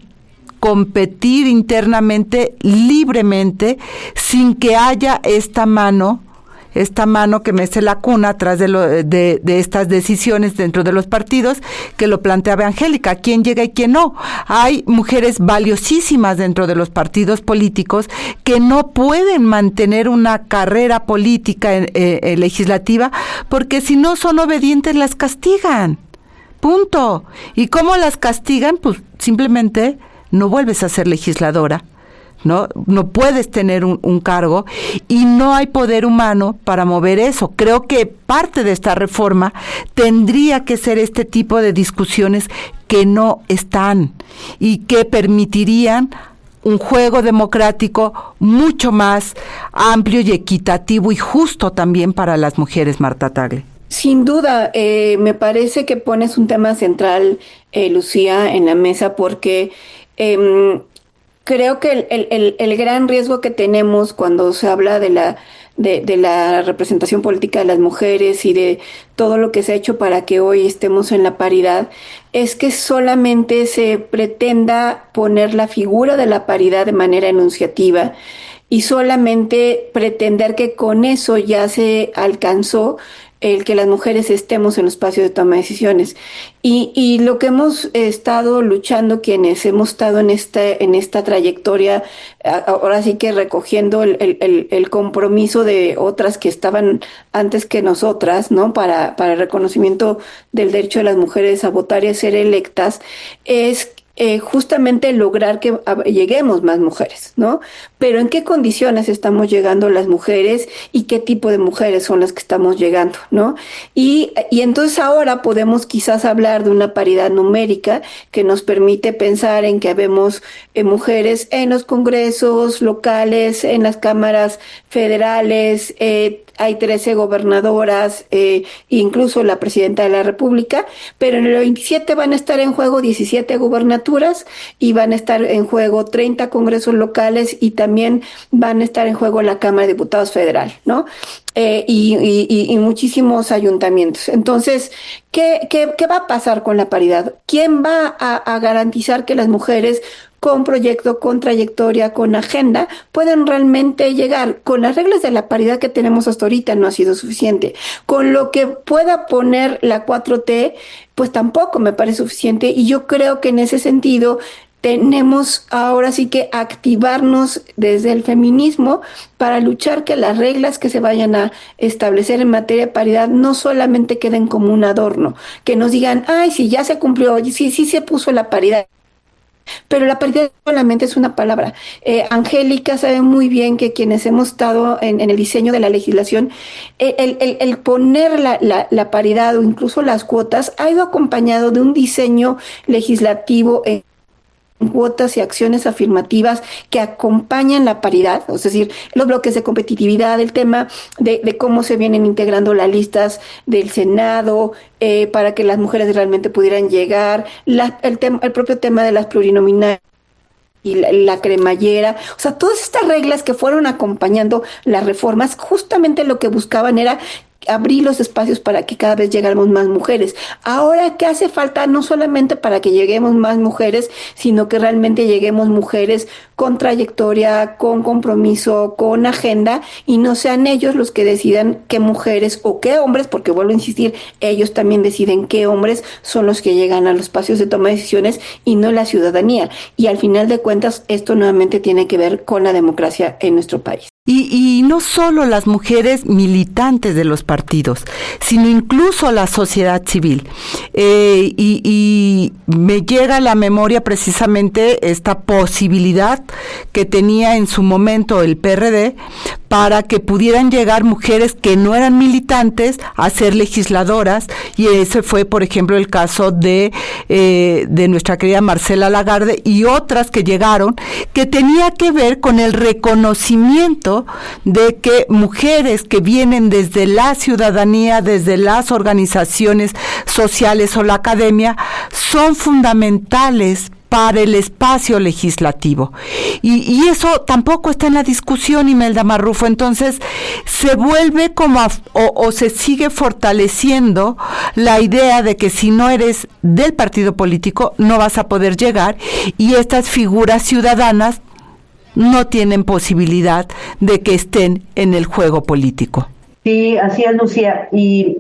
competir internamente, libremente, sin que haya esta mano que mece la cuna atrás de estas decisiones dentro de los partidos, que lo planteaba Angélica, quién llega y quién no. Hay mujeres valiosísimas dentro de los partidos políticos que no pueden mantener una carrera política legislativa, porque si no son obedientes las castigan. Punto. ¿Y cómo las castigan? Pues simplemente no vuelves a ser legisladora. No puedes tener un cargo, y no hay poder humano para mover eso. Creo que parte de esta reforma tendría que ser este tipo de discusiones que no están y que permitirían un juego democrático mucho más amplio y equitativo y justo también para las mujeres, Marta Tagle. Sin duda, me parece que pones un tema central, Lucía, en la mesa, porque creo que el gran riesgo que tenemos cuando se habla de la representación política de las mujeres y de todo lo que se ha hecho para que hoy estemos en la paridad es que solamente se pretenda poner la figura de la paridad de manera enunciativa y solamente pretender que con eso ya se alcanzó el que las mujeres estemos en los espacios de toma de decisiones. Y lo que hemos estado luchando, quienes hemos estado en esta trayectoria, ahora sí que recogiendo el compromiso de otras que estaban antes que nosotras, ¿no? Para el reconocimiento del derecho de las mujeres a votar y a ser electas, es justamente lograr que lleguemos más mujeres, ¿no? Pero ¿en qué condiciones estamos llegando las mujeres y qué tipo de mujeres son las que estamos llegando, ¿no? Y entonces ahora podemos quizás hablar de una paridad numérica que nos permite pensar en que habemos mujeres en los congresos locales, en las cámaras federales, hay 13 gobernadoras, incluso la presidenta de la República, pero en el 27 van a estar en juego 17 gubernaturas y van a estar en juego 30 congresos locales y también van a estar en juego la Cámara de Diputados Federal, ¿no? Y muchísimos ayuntamientos. Entonces, ¿qué va a pasar con la paridad? ¿Quién va a garantizar que las mujeres con proyecto, con trayectoria, con agenda, pueden realmente llegar? Con las reglas de la paridad que tenemos hasta ahorita no ha sido suficiente. Con lo que pueda poner la 4T, pues tampoco me parece suficiente, y yo creo que en ese sentido tenemos ahora sí que activarnos desde el feminismo para luchar que las reglas que se vayan a establecer en materia de paridad no solamente queden como un adorno, que nos digan, ay, sí, ya se cumplió, sí se puso la paridad. Pero la paridad solamente es una palabra. Angélica sabe muy bien que quienes hemos estado en el diseño de la legislación, el poner la paridad o incluso las cuotas ha ido acompañado de un diseño legislativo cuotas y acciones afirmativas que acompañan la paridad, es decir, los bloques de competitividad, el tema de cómo se vienen integrando las listas del Senado para que las mujeres realmente pudieran llegar, el propio tema de las plurinominales y la cremallera, o sea, todas estas reglas que fueron acompañando las reformas, justamente lo que buscaban era abrir los espacios para que cada vez llegáramos más mujeres. Ahora, ¿qué hace falta? No solamente para que lleguemos más mujeres, sino que realmente lleguemos mujeres con trayectoria, con compromiso, con agenda, y no sean ellos los que decidan qué mujeres o qué hombres, porque vuelvo a insistir, ellos también deciden qué hombres son los que llegan a los espacios de toma de decisiones y no la ciudadanía. Y al final de cuentas, esto nuevamente tiene que ver con la democracia en nuestro país. Y no solo las mujeres militantes de los partidos, sino incluso la sociedad civil. Y me llega a la memoria precisamente esta posibilidad que tenía en su momento el PRD para que pudieran llegar mujeres que no eran militantes a ser legisladoras, y ese fue, por ejemplo, el caso de nuestra querida Marcela Lagarde y otras que llegaron, que tenía que ver con el reconocimiento de que mujeres que vienen desde la ciudadanía, desde las organizaciones sociales o la academia, son fundamentales para el espacio legislativo. Y eso tampoco está en la discusión, Imelda Marrufo. Entonces, se vuelve como o se sigue fortaleciendo la idea de que si no eres del partido político, no vas a poder llegar, y estas figuras ciudadanas no tienen posibilidad de que estén en el juego político. Sí, así es, Lucía. Y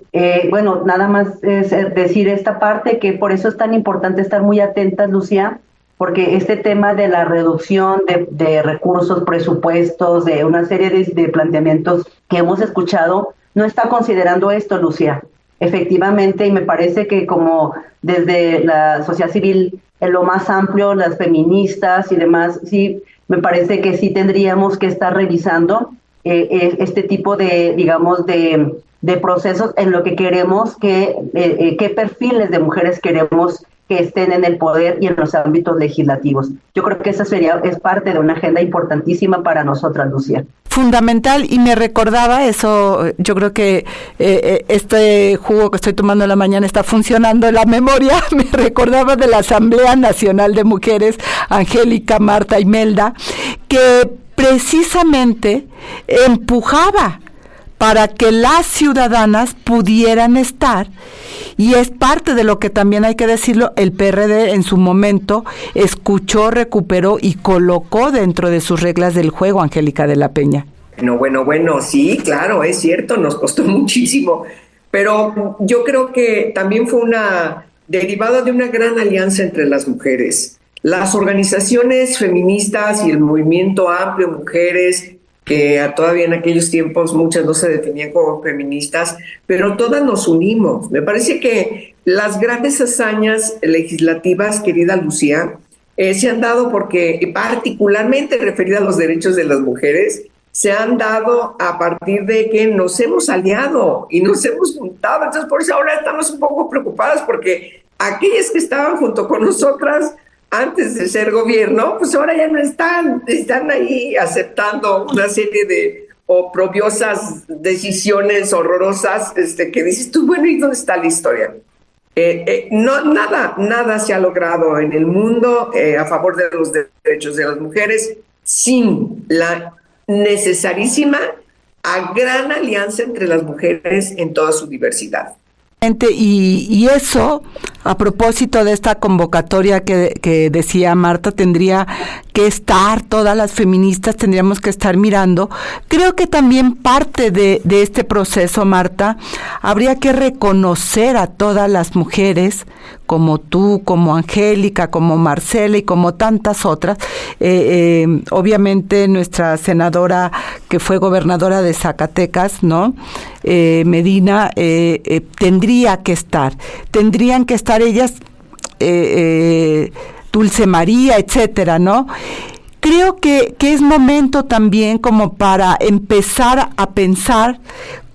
bueno, nada más es decir esta parte, que por eso es tan importante estar muy atentas, Lucía, porque este tema de la reducción de recursos, presupuestos, de una serie de planteamientos que hemos escuchado, no está considerando esto, Lucía. Efectivamente, y me parece que como desde la sociedad civil, en lo más amplio, las feministas y demás, sí, me parece que sí tendríamos que estar revisando este tipo de, digamos, de procesos en lo que queremos, qué perfiles de mujeres queremos que estén en el poder y en los ámbitos legislativos. Yo creo que esa es parte de una agenda importantísima para nosotras, Lucía. Fundamental, y me recordaba eso, yo creo que este jugo que estoy tomando en la mañana está funcionando en la memoria, me recordaba de la Asamblea Nacional de Mujeres, Angélica, Marta, Imelda, que precisamente empujaba para que las ciudadanas pudieran estar, y es parte de lo que también hay que decirlo, el PRD en su momento escuchó, recuperó y colocó dentro de sus reglas del juego, Angélica de la Peña. Bueno, sí, claro, es cierto, nos costó muchísimo, pero yo creo que también fue una derivada de una gran alianza entre las mujeres. Las organizaciones feministas y el movimiento amplio Mujeres, que todavía en aquellos tiempos muchas no se definían como feministas, pero todas nos unimos. Me parece que las grandes hazañas legislativas, querida Lucía, se han dado porque, particularmente referida a los derechos de las mujeres, se han dado a partir de que nos hemos aliado y nos hemos juntado. Entonces, por eso ahora estamos un poco preocupadas, porque aquellas que estaban junto con nosotras antes de ser gobierno, pues ahora ya no están ahí aceptando una serie de oprobiosas decisiones horrorosas, que dices tú, bueno, ¿y dónde está la historia? Nada se ha logrado en el mundo a favor de los derechos de las mujeres sin la necesarísima gran alianza entre las mujeres en toda su diversidad. Y eso, a propósito de esta convocatoria que decía Marta, tendría que estar, todas las feministas tendríamos que estar mirando. Creo que también parte de este proceso, Marta, habría que reconocer a todas las mujeres, como tú, como Angélica, como Marcela y como tantas otras. Obviamente nuestra senadora que fue gobernadora de Zacatecas, ¿no? Medina, tendrían que estar ellas, Dulce María, etcétera, ¿no? Creo que es momento también como para empezar a pensar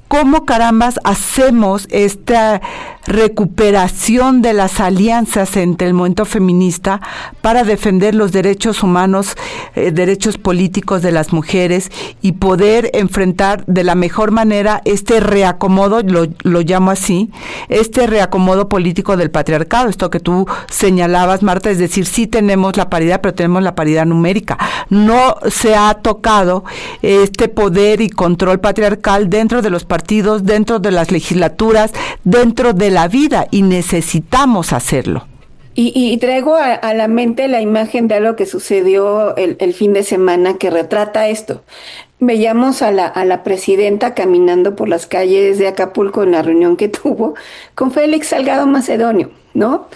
cómo carambas hacemos esta recuperación de las alianzas entre el movimiento feminista para defender los derechos humanos, derechos políticos de las mujeres, y poder enfrentar de la mejor manera este reacomodo, lo llamo así, este reacomodo político del patriarcado, esto que tú señalabas, Marta, es decir, sí tenemos la paridad, pero tenemos la paridad numérica. No se ha tocado este poder y control patriarcal dentro de los partidos, dentro de las legislaturas, dentro de la vida, y necesitamos hacerlo. Y traigo a la mente la imagen de algo que sucedió el fin de semana que retrata esto. Veíamos a la presidenta caminando por las calles de Acapulco en la reunión que tuvo con Félix Salgado Macedonio, ¿no?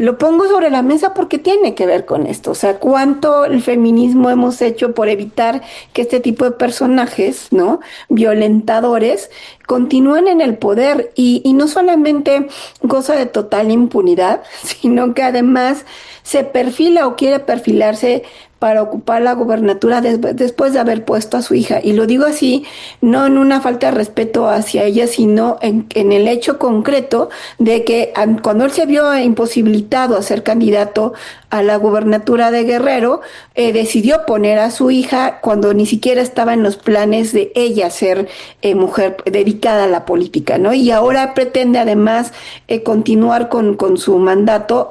Lo pongo sobre la mesa porque tiene que ver con esto. O sea, cuánto el feminismo hemos hecho por evitar que este tipo de personajes, ¿no?, violentadores, continúen en el poder y no solamente goza de total impunidad, sino que además se perfila o quiere perfilarse para ocupar la gubernatura después de haber puesto a su hija. Y lo digo así, no en una falta de respeto hacia ella, sino en el hecho concreto de que cuando él se vio imposibilitado a ser candidato a la gubernatura de Guerrero, decidió poner a su hija cuando ni siquiera estaba en los planes de ella ser mujer dedicada a la política, ¿no? Y ahora pretende además continuar con su mandato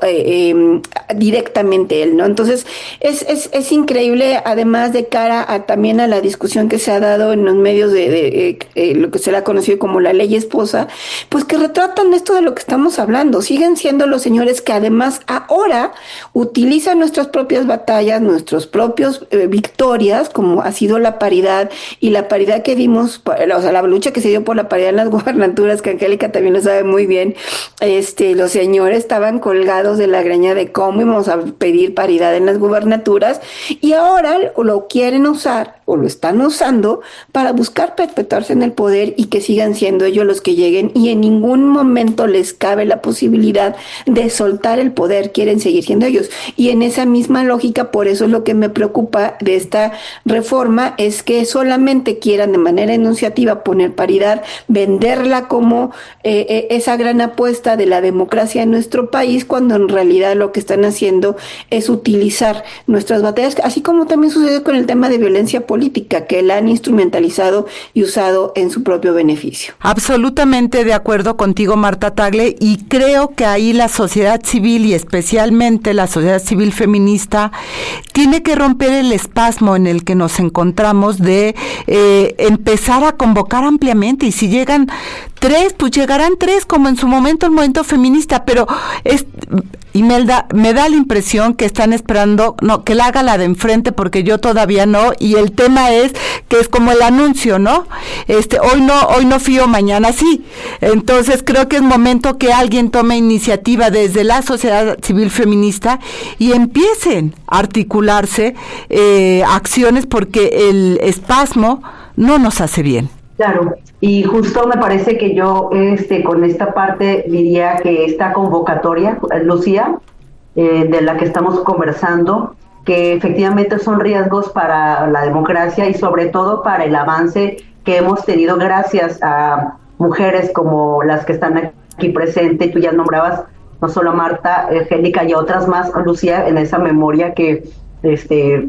directamente él, ¿no? Entonces es increíble, además de cara también a la discusión que se ha dado en los medios de lo que se le ha conocido como la ley esposa, pues que retratan esto de lo que estamos hablando. Siguen siendo los señores que además ahora utilizan nuestras propias batallas, nuestros propios victorias, como ha sido la paridad y la paridad que dimos, o sea, la lucha que se dio por la paridad en las gubernaturas, que Angélica también lo sabe muy bien. Los señores estaban colgados de la greña de cómo íbamos a pedir paridad en las gubernaturas, y ahora lo quieren usar o lo están usando para buscar perpetuarse en el poder y que sigan siendo ellos los que lleguen, y en ningún momento les cabe la posibilidad de soltar el poder, quieren seguir siendo ellos. Y en esa misma lógica, por eso es lo que me preocupa de esta reforma, es que solamente quieran de manera enunciativa poner paridad, venderla como esa gran apuesta de la democracia en nuestro país, cuando en realidad lo que están haciendo es utilizar nuestras batallas, así como también sucede con el tema de violencia política, que la han instrumentalizado y usado en su propio beneficio. Absolutamente de acuerdo contigo, Marta Tagle, y creo que ahí la sociedad civil, y especialmente la sociedad civil feminista, tiene que romper el espasmo en el que nos encontramos de empezar a convocar ampliamente, y si llegan 3, pues llegarán 3, como en su momento el movimiento feminista, pero Imelda, me da la impresión que están esperando que la haga la de enfrente, porque yo todavía no, y el tema es que es como el anuncio, ¿no? Hoy no fío, mañana sí. Entonces creo que es momento que alguien tome iniciativa desde la sociedad civil feminista y empiecen a articularse acciones, porque el espasmo no nos hace bien. Claro, y justo me parece que yo con esta parte diría que esta convocatoria, Lucía, de la que estamos conversando, que efectivamente son riesgos para la democracia y sobre todo para el avance que hemos tenido gracias a mujeres como las que están aquí presentes. Tú ya nombrabas no solo a Marta, Angélica y a otras más, Lucía, en esa memoria que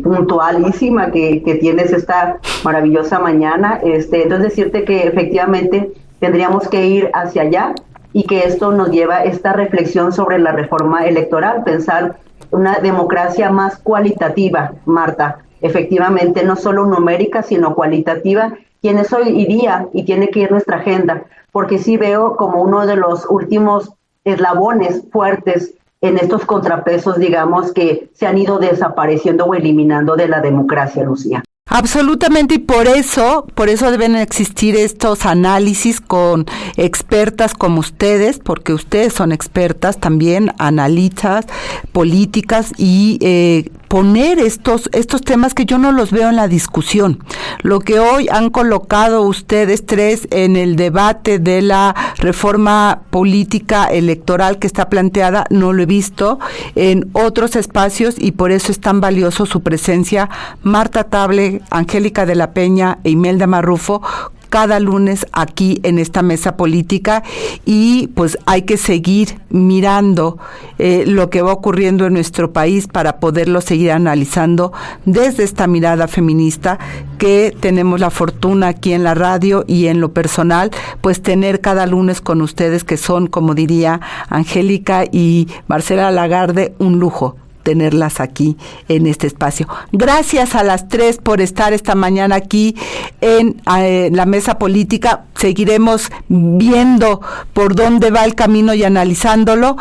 puntualísima que tienes esta maravillosa mañana. Entonces decirte que efectivamente tendríamos que ir hacia allá, y que esto nos lleva a esta reflexión sobre la reforma electoral, pensar una democracia más cualitativa, Marta, efectivamente no solo numérica, sino cualitativa, y en eso iría y tiene que ir nuestra agenda, porque sí veo como uno de los últimos eslabones fuertes en estos contrapesos, digamos, que se han ido desapareciendo o eliminando de la democracia, Lucía. Absolutamente, y por eso deben existir estos análisis con expertas como ustedes, porque ustedes son expertas también, analistas políticas, y poner estos temas que yo no los veo en la discusión. Lo que hoy han colocado ustedes 3 en el debate de la reforma política electoral que está planteada, no lo he visto en otros espacios, y por eso es tan valioso su presencia, Marta Tagle, Angélica de la Peña e Imelda Marrufo, cada lunes aquí en esta mesa política. Y pues hay que seguir mirando lo que va ocurriendo en nuestro país para poderlo seguir analizando desde esta mirada feminista que tenemos la fortuna aquí en la radio y en lo personal, pues tener cada lunes con ustedes, que son, como diría Angélica y Marcela Lagarde, un lujo tenerlas aquí en este espacio. Gracias a las 3 por estar esta mañana aquí en la mesa política. Seguiremos viendo por dónde va el camino y analizándolo.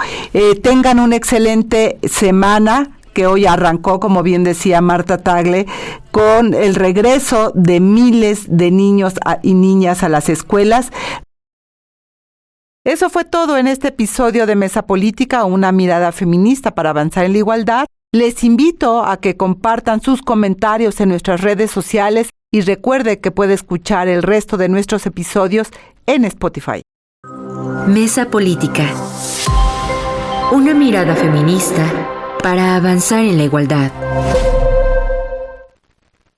Tengan una excelente semana, que hoy arrancó, como bien decía Marta Tagle, con el regreso de miles de niños y niñas a las escuelas. Eso fue todo en este episodio de Mesa Política, una mirada feminista para avanzar en la igualdad. Les invito a que compartan sus comentarios en nuestras redes sociales, y recuerde que puede escuchar el resto de nuestros episodios en Spotify. Mesa Política, una mirada feminista para avanzar en la igualdad.